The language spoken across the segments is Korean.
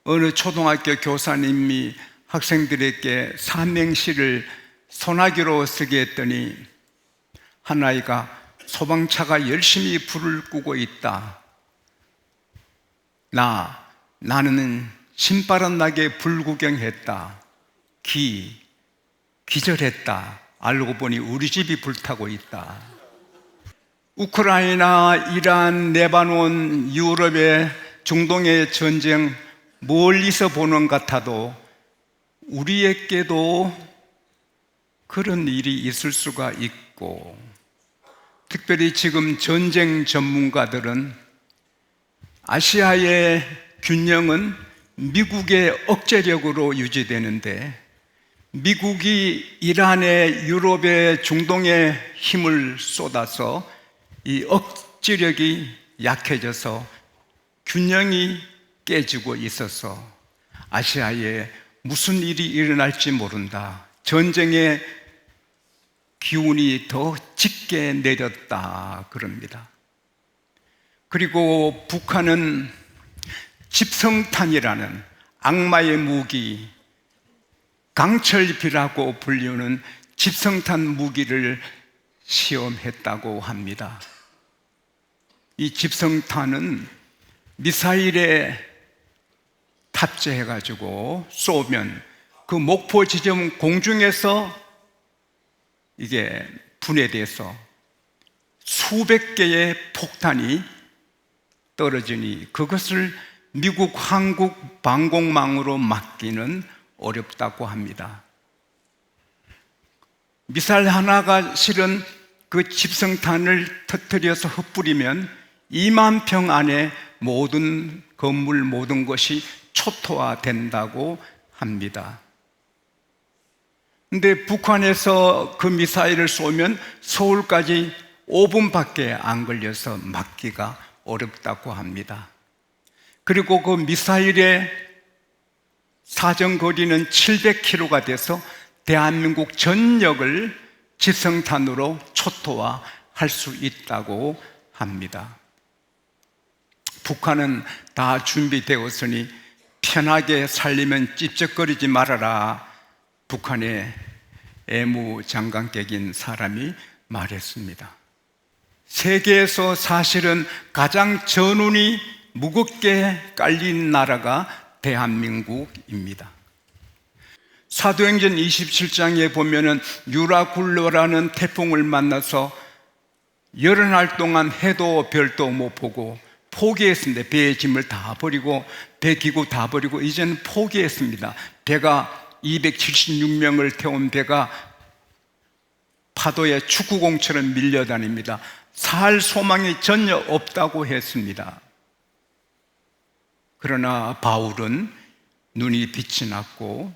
어느 초등학교 교사님이 학생들에게 삼행시를 소나기로 쓰게 했더니 한 아이가 소방차가 열심히 불을 끄고 있다. 나는 신바람 나게 불구경했다. 기절했다. 알고 보니 우리 집이 불타고 있다. 우크라이나, 이란, 레바논, 유럽의 중동의 전쟁 멀리서 보는 것 같아도 우리에게도 그런 일이 있을 수가 있고, 특별히 지금 전쟁 전문가들은 아시아의 균형은 미국의 억제력으로 유지되는데 미국이 이란에, 유럽에, 중동에 힘을 쏟아서 이 억제력이 약해져서 균형이 깨지고 있어서 아시아에 무슨 일이 일어날지 모른다. 전쟁의 기운이 더 짙게 내렸다 그럽니다. 그리고 북한은 집성탄이라는 악마의 무기, 강철비라고 불리는 집성탄 무기를 시험했다고 합니다. 이 집성탄은 미사일에 탑재해가지고 쏘면 그 목표 지점 공중에서 이게 분해돼서 수백 개의 폭탄이 떨어지니 그것을 미국 한국 방공망으로 막기는 어렵다고 합니다. 미사일 하나가 실은 그 집성탄을 터뜨려서 흩뿌리면 2만 평 안에 모든 건물, 모든 것이 초토화된다고 합니다. 근데 북한에서 그 미사일을 쏘면 서울까지 5분밖에 안 걸려서 막기가 어렵다고 합니다. 그리고 그 미사일의 사정거리는 700km가 돼서 대한민국 전역을 집성탄으로 초토화할 수 있다고 합니다. 북한은 다 준비되었으니 편하게 살려면 찝쩍거리지 말아라. 북한의 애무장관격인 사람이 말했습니다. 세계에서 사실은 가장 전운이 무겁게 깔린 나라가 대한민국입니다. 사도행전 27장에 보면은 유라굴로라는 태풍을 만나서 열흘 동안 해도 별도 못 보고 포기했습니다. 배의 짐을 다 버리고 배 기구 다 버리고 이제는 포기했습니다. 배가 276명을 태운 배가 파도에 축구공처럼 밀려다닙니다. 살 소망이 전혀 없다고 했습니다. 그러나 바울은 눈이 빛이 났고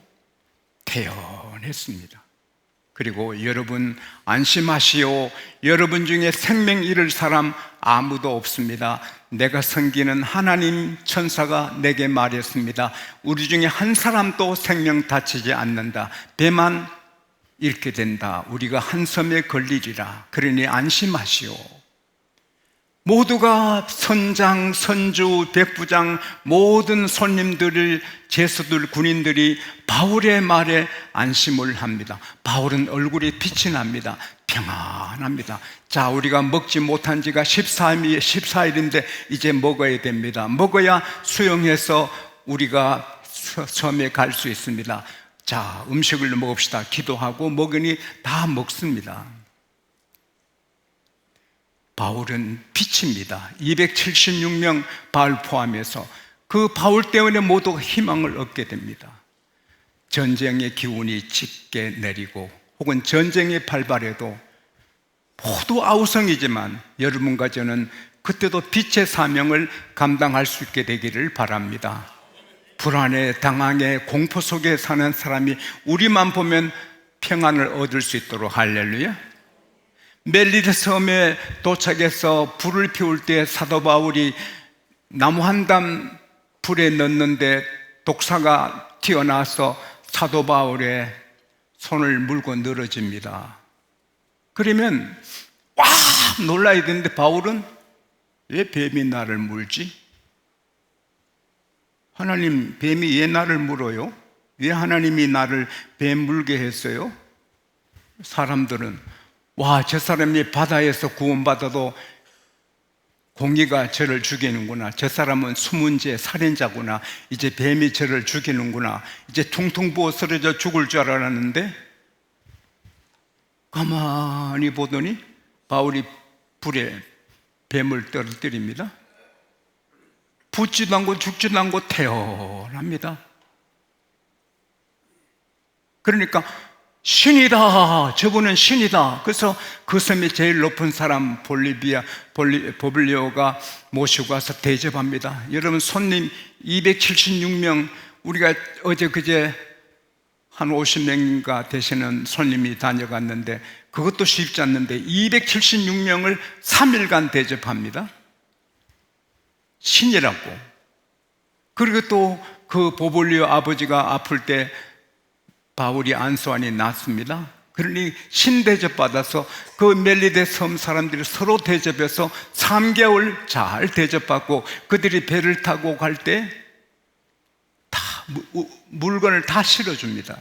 태연했습니다. 그리고 여러분 안심하시오. 여러분 중에 생명 잃을 사람 아무도 없습니다. 내가 섬기는 하나님 천사가 내게 말했습니다. 우리 중에 한 사람도 생명 다치지 않는다. 배만 잃게 된다. 우리가 한 섬에 걸리리라. 그러니 안심하시오. 모두가 선장, 선주, 백부장, 모든 손님들을, 제수들, 군인들이 바울의 말에 안심을 합니다. 바울은 얼굴이 빛이 납니다. 평안합니다. 자, 우리가 먹지 못한 지가 14일인데 이제 먹어야 됩니다. 먹어야 수용해서 우리가 섬에 갈 수 있습니다. 자, 음식을 먹읍시다. 기도하고 먹으니 다 먹습니다. 바울은 빛입니다. 276명 바울 포함해서 그 바울 때문에 모두가 희망을 얻게 됩니다. 전쟁의 기운이 짙게 내리고 혹은 전쟁이 발발해도 모두 아우성이지만 여러분과 저는 그때도 빛의 사명을 감당할 수 있게 되기를 바랍니다. 불안에 당황해 공포 속에 사는 사람이 우리만 보면 평안을 얻을 수 있도록 할렐루야. 멜리데 섬에 도착해서 불을 피울 때 사도 바울이 나무 한 담 불에 넣는데 독사가 튀어나와서 사도 바울의 손을 물고 늘어집니다. 그러면 와 놀라야 되는데 바울은 왜 뱀이 나를 물지? 하나님, 뱀이 왜 나를 물어요? 왜 하나님이 나를 뱀 물게 했어요? 사람들은 와, 저 사람이 바다에서 구원받아도 공기가 저를 죽이는구나. 저 사람은 수문제 살인자구나. 이제 뱀이 저를 죽이는구나. 이제 퉁퉁 부어 쓰러져 죽을 줄 알았는데 가만히 보더니 바울이 불에 뱀을 떨어뜨립니다. 붙지도 않고 죽지도 않고 태어납니다. 그러니까 신이다. 저분은 신이다. 그래서 그 섬이 제일 높은 사람 보블리오가 모시고 와서 대접합니다. 여러분, 손님 276명, 우리가 어제 그제 한 50명인가 되시는 손님이 다녀갔는데 그것도 쉽지 않는데 276명을 3일간 대접합니다. 신이라고. 그리고 또 그 보블리오 아버지가 아플 때 바울이 안수환이 났습니다. 그러니 신대접 받아서 그 멜리데 섬 사람들이 서로 대접해서 3개월 잘 대접받고 그들이 배를 타고 갈 때 다 물건을 다 실어줍니다.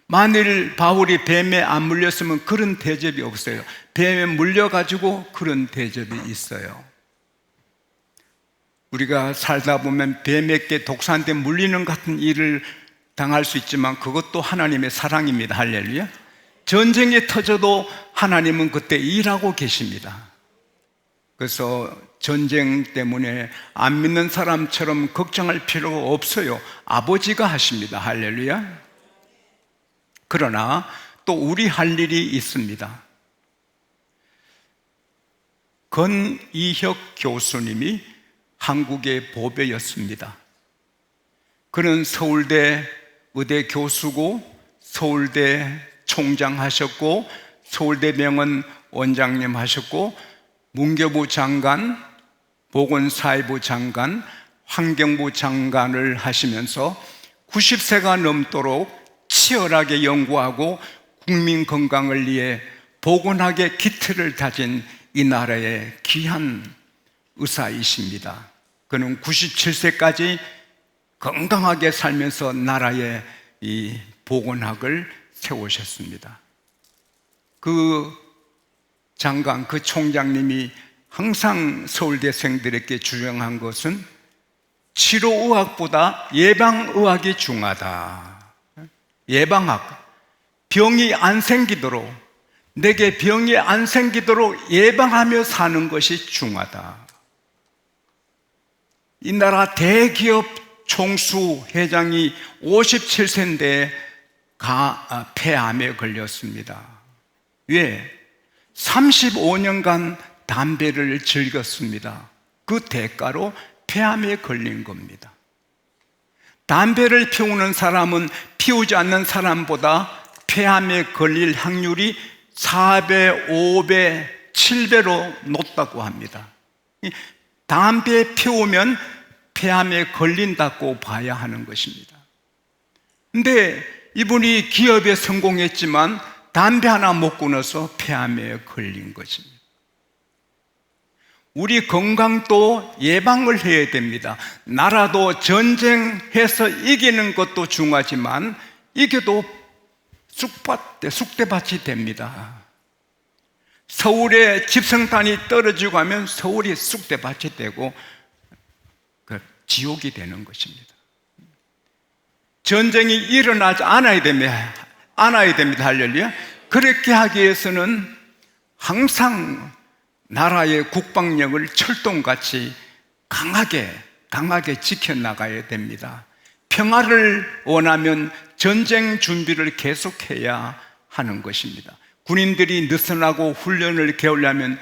만일 바울이 뱀에 안 물렸으면 그런 대접이 없어요. 뱀에 물려가지고 그런 대접이 있어요. 우리가 살다 보면 뱀에게 독사한테 물리는 같은 일을 당할 수 있지만 그것도 하나님의 사랑입니다. 할렐루야. 전쟁이 터져도 하나님은 그때 일하고 계십니다. 그래서 전쟁 때문에 안 믿는 사람처럼 걱정할 필요가 없어요. 아버지가 하십니다. 할렐루야. 그러나 또 우리 할 일이 있습니다. 건이혁 교수님이 한국의 보배였습니다. 그는 서울대 의대 교수고 서울대 총장 하셨고 서울대병원 원장님 하셨고 문교부 장관, 보건사회부 장관, 환경부 장관을 하시면서 90세가 넘도록 치열하게 연구하고 국민 건강을 위해 보건학의 기틀을 다진 이 나라의 귀한 의사이십니다. 그는 97세까지 건강하게 살면서 나라의 이 보건학을 세우셨습니다. 그 장관, 그 총장님이 항상 서울대생들에게 주장한 것은 치료의학보다 예방의학이 중요하다. 예방학, 병이 안 생기도록, 내게 병이 안 생기도록 예방하며 사는 것이 중요하다. 이 나라 대기업 총수 회장이 57세인데 폐암에 걸렸습니다. 왜? 35년간 담배를 즐겼습니다. 그 대가로 폐암에 걸린 겁니다. 담배를 피우는 사람은 피우지 않는 사람보다 폐암에 걸릴 확률이 4배, 5배, 7배로 높다고 합니다. 담배 피우면 폐암에 걸린다고 봐야 하는 것입니다. 근데 이분이 기업에 성공했지만 담배 하나 못 끊어서 폐암에 걸린 것입니다. 우리 건강도 예방을 해야 됩니다. 나라도 전쟁해서 이기는 것도 중요하지만 이겨도 쑥대밭이 됩니다. 서울에 집성탄이 떨어지고 하면 서울이 쑥대밭이 되고 지옥이 되는 것입니다. 전쟁이 일어나지 않아야 됩니다. 할렐루야. 그렇게 하기 위해서는 항상 나라의 국방력을 철동같이 강하게 지켜나가야 됩니다. 평화를 원하면 전쟁 준비를 계속해야 하는 것입니다. 군인들이 느슨하고 훈련을 개우려면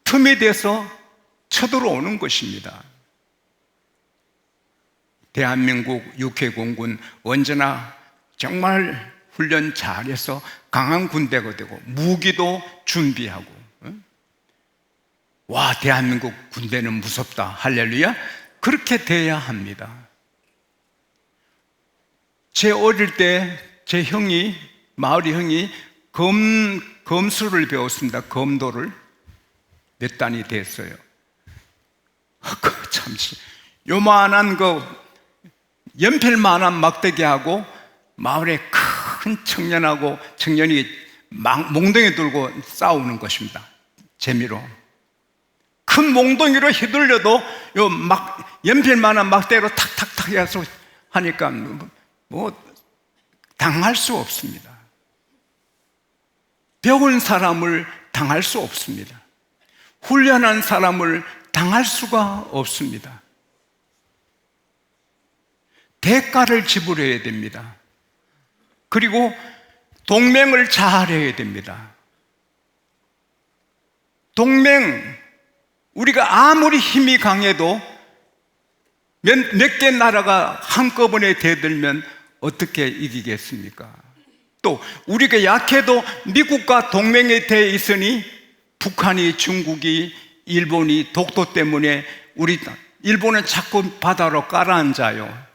틈이 돼서 쳐들어오는 것입니다. 대한민국 육해공군 언제나 정말 훈련 잘해서 강한 군대가 되고 무기도 준비하고, 와, 대한민국 군대는 무섭다. 할렐루야. 그렇게 돼야 합니다. 제 어릴 때 제 형이, 마을의 형이 검수를 배웠습니다. 검도를. 몇 단이 됐어요. 참, 요만한 연필만한 막대기하고 마을에 큰 청년이 몽둥이 들고 싸우는 것입니다. 재미로. 큰 몽둥이로 휘둘려도 연필만한 막대기로 탁탁탁 해서 하니까 당할 수 없습니다. 배운 사람을 당할 수 없습니다. 훈련한 사람을 당할 수가 없습니다. 대가를 지불해야 됩니다. 그리고 동맹을 잘해야 됩니다. 우리가 아무리 힘이 강해도 몇 개 나라가 한꺼번에 대들면 어떻게 이기겠습니까? 또 우리가 약해도 미국과 동맹에 돼 있으니 북한이, 중국이, 일본이 독도 때문에 일본은 자꾸 바다로 깔아앉아요.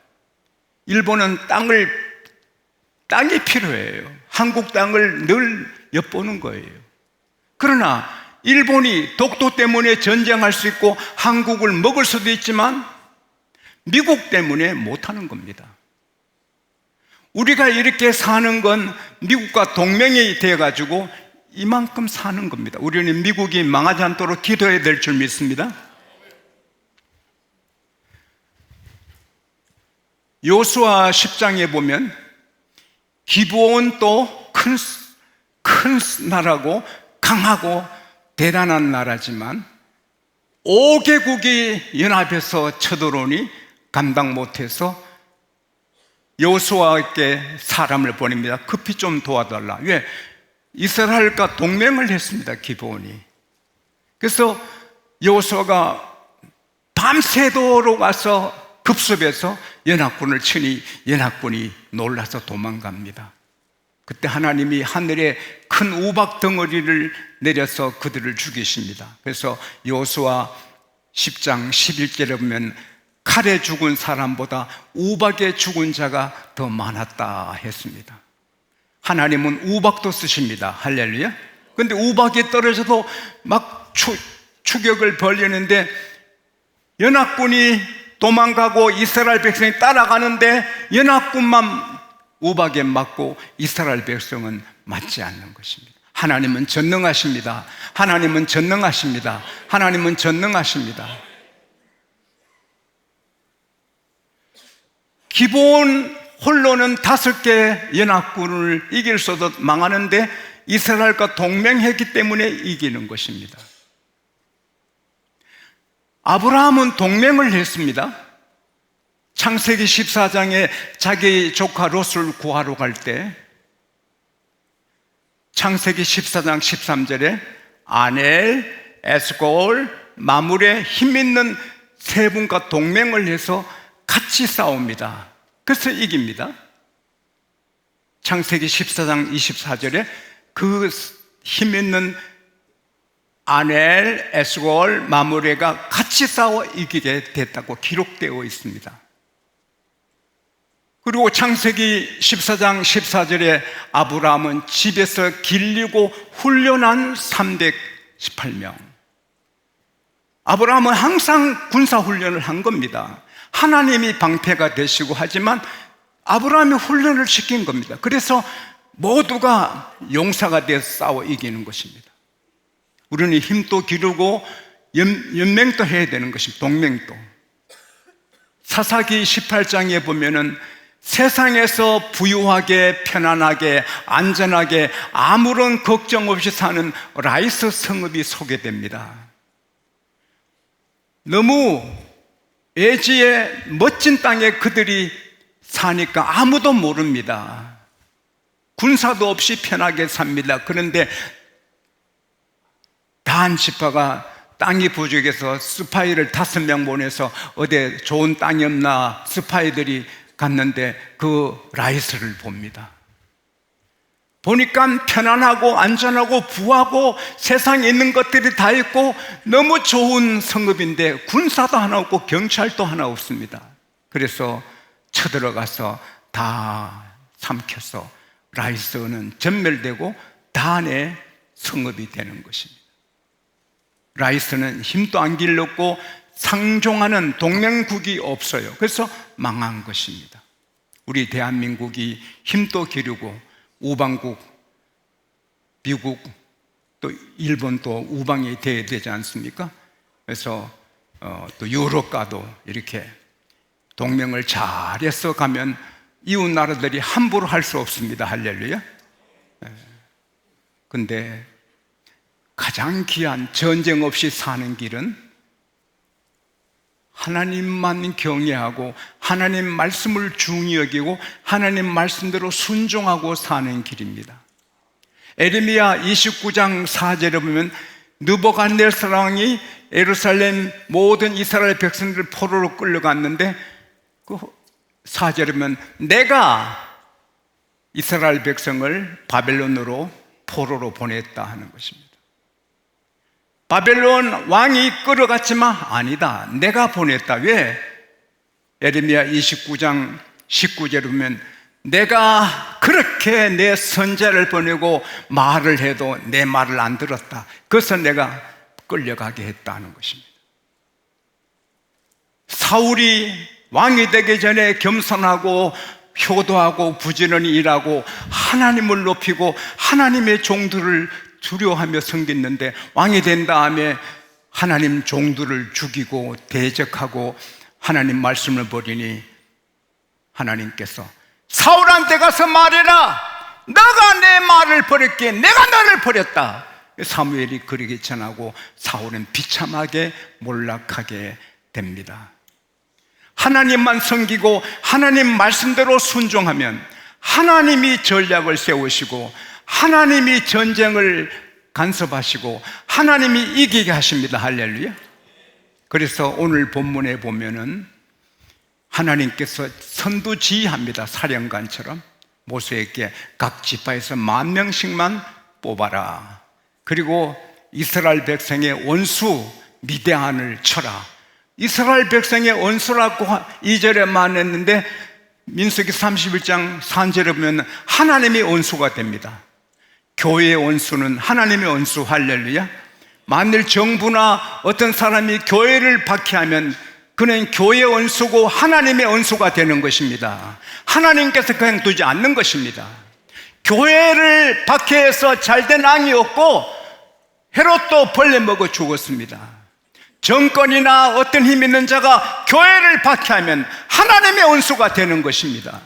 일본은 땅이 필요해요. 한국 땅을 늘 엿보는 거예요. 그러나 일본이 독도 때문에 전쟁할 수 있고 한국을 먹을 수도 있지만 미국 때문에 못하는 겁니다. 우리가 이렇게 사는 건 미국과 동맹이 돼가지고 이만큼 사는 겁니다. 우리는 미국이 망하지 않도록 기도해야 될 줄 믿습니다. 여호수아 10장에 보면 기브온도 큰 나라고 강하고 대단한 나라지만 5개국이 연합해서 쳐들어오니 감당 못해서 여호수아에게 사람을 보냅니다. 급히 좀 도와달라. 왜? 이스라엘과 동맹을 했습니다. 기브온이. 그래서 여호수아가 밤새도록 와서 급습해서 연합군을 치니 연합군이 놀라서 도망갑니다. 그때 하나님이 하늘에 큰 우박 덩어리를 내려서 그들을 죽이십니다. 그래서 여호수아 10장 11절에 보면 칼에 죽은 사람보다 우박에 죽은 자가 더 많았다 했습니다. 하나님은 우박도 쓰십니다. 할렐루야. 그런데 우박이 떨어져도 막 추격을 벌이는데 연합군이 도망가고 이스라엘 백성이 따라가는데 연합군만 우박에 맞고 이스라엘 백성은 맞지 않는 것입니다. 하나님은 전능하십니다. 하나님은 전능하십니다. 하나님은 전능하십니다. 기본 홀로는 5개 연합군을 이길 수도 망하는데 이스라엘과 동맹했기 때문에 이기는 것입니다. 아브라함은 동맹을 했습니다. 창세기 14장에 자기 조카 롯을 구하러 갈 때 창세기 14장 13절에 아넬, 에스골, 마물에 힘있는 세 분과 동맹을 해서 같이 싸웁니다. 그래서 이깁니다. 창세기 14장 24절에 그 힘있는 아넬, 에스골, 마므레가 같이 싸워 이기게 됐다고 기록되어 있습니다. 그리고 창세기 14장 14절에 아브라함은 집에서 길리고 훈련한 318명. 아브라함은 항상 군사훈련을 한 겁니다. 하나님이 방패가 되시고 하지만 아브라함이 훈련을 시킨 겁니다. 그래서 모두가 용사가 되어 싸워 이기는 것입니다. 우리는 힘도 기르고 연맹도 해야 되는 것입니다. 동맹도. 사사기 18장에 보면은 세상에서 부유하게 편안하게 안전하게 아무런 걱정 없이 사는 라이스 성읍이 소개됩니다. 너무 애지의 멋진 땅에 그들이 사니까 아무도 모릅니다. 군사도 없이 편하게 삽니다. 그런데 단 지파가 땅이 부족해서 스파이를 5명 보내서 어디 좋은 땅이 없나 스파이들이 갔는데 그 라이스를 봅니다. 보니까 편안하고 안전하고 부하고 세상에 있는 것들이 다 있고 너무 좋은 성읍인데 군사도 하나 없고 경찰도 하나 없습니다. 그래서 쳐들어가서 다 삼켜서 라이스는 전멸되고 단의 성읍이 되는 것입니다. 라이스는 힘도 안 길렀고 상종하는 동맹국이 없어요. 그래서 망한 것입니다. 우리 대한민국이 힘도 기르고 우방국, 미국 또 일본도 우방이 돼야 되지 않습니까? 그래서 또 유럽과도 이렇게 동맹을 잘해서 가면 이웃 나라들이 함부로 할 수 없습니다. 할렐루야. 근데 가장 귀한 전쟁 없이 사는 길은 하나님만 경외하고 하나님 말씀을 중히 여기고 하나님 말씀대로 순종하고 사는 길입니다. 에레미야 29장 4절에 보면 느부갓네살 왕이 예루살렘 모든 이스라엘 백성들을 포로로 끌려갔는데 그 4절에 보면 내가 이스라엘 백성을 바벨론으로 포로로 보냈다 하는 것입니다. 바벨론 왕이 끌어갔지만 아니다, 내가 보냈다. 왜? 에레미야 29장 19절에 보면 내가 그렇게 내 선자를 보내고 말을 해도 내 말을 안 들었다. 그래서 내가 끌려가게 했다는 것입니다. 사울이 왕이 되기 전에 겸손하고 효도하고 부지런히 일하고 하나님을 높이고 하나님의 종들을 두려워하며 섬겼는데 왕이 된 다음에 하나님 종들을 죽이고 대적하고 하나님 말씀을 버리니 하나님께서 사울한테 가서 말해라, 너가 내 말을 버렸기에 내가 너를 버렸다. 사무엘이 그러게 전하고 사울은 비참하게 몰락하게 됩니다. 하나님만 섬기고 하나님 말씀대로 순종하면 하나님이 전략을 세우시고 하나님이 전쟁을 간섭하시고 하나님이 이기게 하십니다. 할렐루야. 그래서 오늘 본문에 보면은 하나님께서 선두지휘합니다. 사령관처럼 모세에게 각 지파에서 10,000명씩만 뽑아라. 그리고 이스라엘 백성의 원수 미디안을 쳐라. 이스라엘 백성의 원수라고 2절에 말했는데 민수기 31장 3절에 보면 하나님의 원수가 됩니다. 교회의 원수는 하나님의 원수. 할렐루야. 만일 정부나 어떤 사람이 교회를 박해하면 그는 교회의 원수고 하나님의 원수가 되는 것입니다. 하나님께서 그냥 두지 않는 것입니다. 교회를 박해해서 잘된 왕이 없고 헤롯도 벌레 먹어 죽었습니다. 정권이나 어떤 힘 있는 자가 교회를 박해하면 하나님의 원수가 되는 것입니다.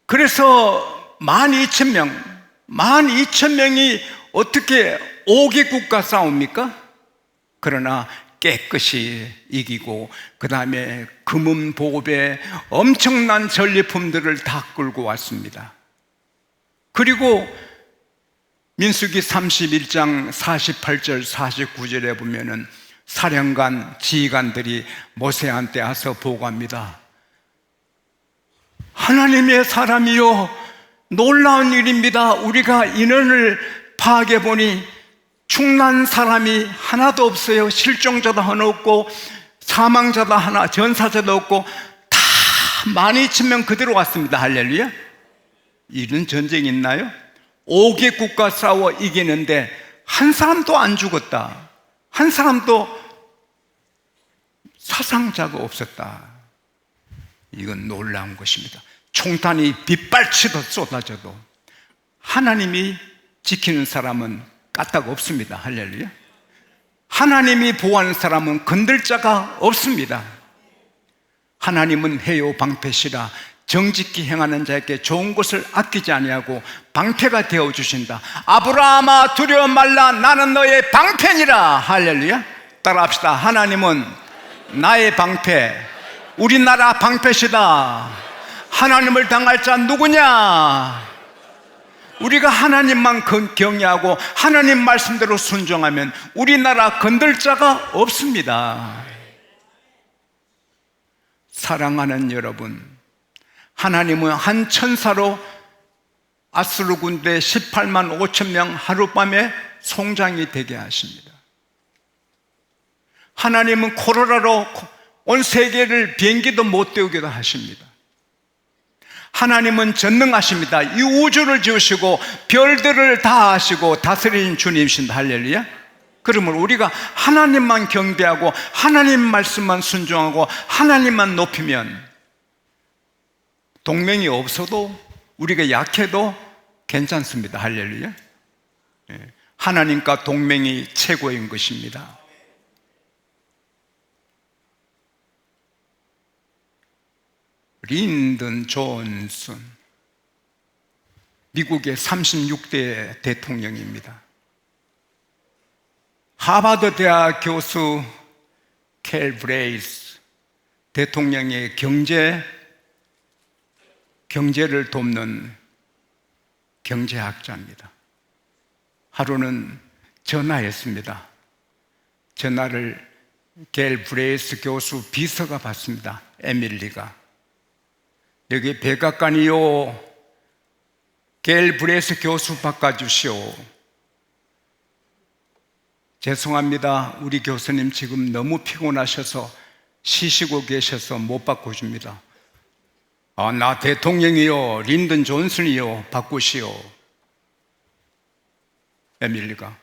그래서 12,000명이 어떻게 5개국과 싸웁니까? 그러나 깨끗이 이기고 그 다음에 금은 보배 엄청난 전리품들을 다 끌고 왔습니다. 그리고 민수기 31장 48절 49절에 보면은 사령관 지휘관들이 모세한테 와서 보고합니다. 하나님의 사람이요, 놀라운 일입니다. 우리가 인원을 파악해 보니 죽난 사람이 하나도 없어요. 실종자도 하나 없고 사망자도 하나, 전사자도 없고 다 12,000명 그대로 왔습니다. 할렐루야. 이런 전쟁이 있나요? 5개국과 싸워 이기는데 한 사람도 안 죽었다. 한 사람도 사상자가 없었다. 이건 놀라운 것입니다. 총탄이 빗발치듯 쏟아져도 하나님이 지키는 사람은 까딱 없습니다. 할렐루야. 하나님이 보호하는 사람은 건들 자가 없습니다. 하나님은 해요 방패시라. 정직히 행하는 자에게 좋은 것을 아끼지 아니하고 방패가 되어주신다. 아브라함아 두려워 말라, 나는 너의 방패니라. 할렐루야. 따라합시다. 하나님은 나의 방패, 우리나라 방패시다. 하나님을 당할 자 누구냐? 우리가 하나님만 경외하고 하나님 말씀대로 순종하면 우리나라 건들 자가 없습니다. 사랑하는 여러분, 하나님은 한 천사로 아수르 군대 18만 5천 명 하룻밤에 송장이 되게 하십니다. 하나님은 코로나로 온 세계를 비행기도 못 띄우기도 하십니다. 하나님은 전능하십니다. 이 우주를 지으시고 별들을 다 하시고 다스리는 주님이신다. 할렐루야. 그러면 우리가 하나님만 경배하고 하나님 말씀만 순종하고 하나님만 높이면 동맹이 없어도 우리가 약해도 괜찮습니다. 할렐루야. 하나님과 동맹이 최고인 것입니다. 린든 존슨, 미국의 36대 대통령입니다. 하버드 대학 교수 켈 브레이스, 대통령의 경제를 돕는 경제학자입니다. 하루는 전화했습니다. 전화를 켈 브레이스 교수 비서가 받습니다. 에밀리가. 여기 백악관이요, 켈 브레이스 교수 바꿔주시오. 죄송합니다. 우리 교수님 지금 너무 피곤하셔서 쉬시고 계셔서 못 바꿔줍니다. 나 대통령이요, 린든 존슨이요, 바꾸시오. 에밀리가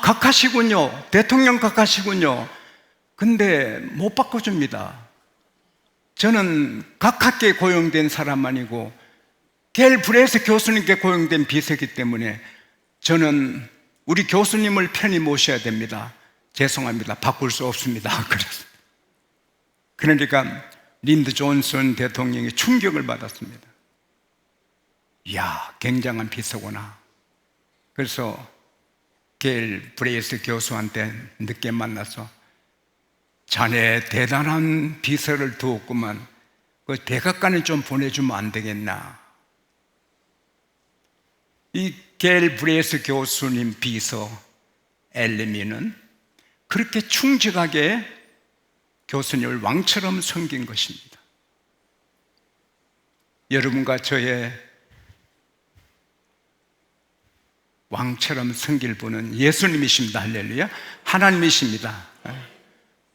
각하시군요. 대통령 각하시군요. 근데 못 바꿔줍니다. 저는 각하께 고용된 사람 아니고 켈 브레이스 교수님께 고용된 비서이기 때문에 저는 우리 교수님을 편히 모셔야 됩니다. 죄송합니다. 바꿀 수 없습니다. 그러니까 린든 존슨 대통령이 충격을 받았습니다. 이야, 굉장한 비서구나. 그래서 켈 브레이스 교수한테 늦게 만나서 자네 대단한 비서를 두었구만. 그 백악관에 좀 보내주면 안 되겠나. 이 켈 브레이스 교수님 비서 엘리미는 그렇게 충직하게 교수님을 왕처럼 섬긴 것입니다. 여러분과 저의 왕처럼 섬길 분은 예수님이십니다. 할렐루야. 하나님이십니다.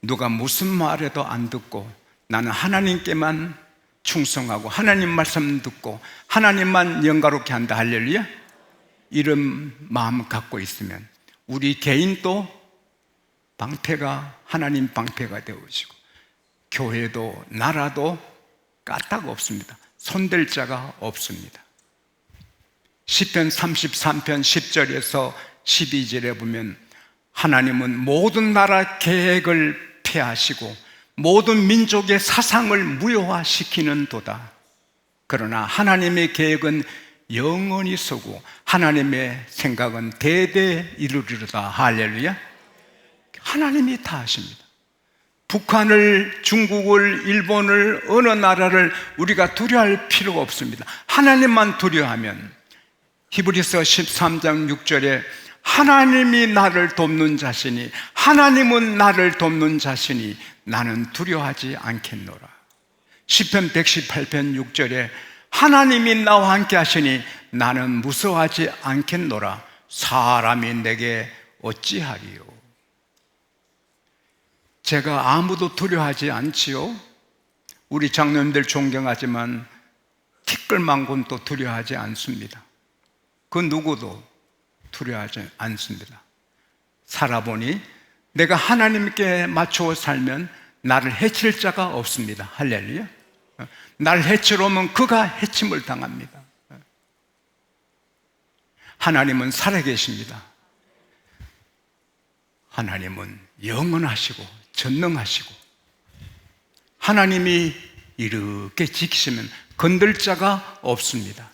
누가 무슨 말해도 안 듣고 나는 하나님께만 충성하고 하나님 말씀 듣고 하나님만 영광롭게 한다. 할렐루야. 이런 마음 갖고 있으면 우리 개인도 방패가 하나님 방패가 되어지고 교회도 나라도 까딱 없습니다. 손댈 자가 없습니다. 시편 33편 10절에서 12절에 보면 하나님은 모든 나라 계획을 폐하시고 모든 민족의 사상을 무효화시키는 도다. 그러나 하나님의 계획은 영원히 서고 하나님의 생각은 대대 이루리로다. 할렐루야. 하나님이 다 하십니다. 북한을, 중국을, 일본을, 어느 나라를 우리가 두려워할 필요가 없습니다. 하나님만 두려워하면 히브리서 13장 6절에 하나님이 나를 돕는 자시니 하나님은 나를 돕는 자시니 나는 두려워하지 않겠노라. 시편 118편 6절에 하나님이 나와 함께 하시니 나는 무서워하지 않겠노라. 사람이 내게 어찌하리요. 제가 아무도 두려워하지 않지요. 우리 장로님들 존경하지만 티끌만곤 또 두려워하지 않습니다. 그 누구도 두려워하지 않습니다. 살아보니 내가 하나님께 맞추어 살면 나를 해칠 자가 없습니다. 할렐루야. 나를 해치러 오면 그가 해침을 당합니다. 하나님은 살아계십니다. 하나님은 영원하시고 전능하시고 하나님이 이렇게 지키시면 건들 자가 없습니다.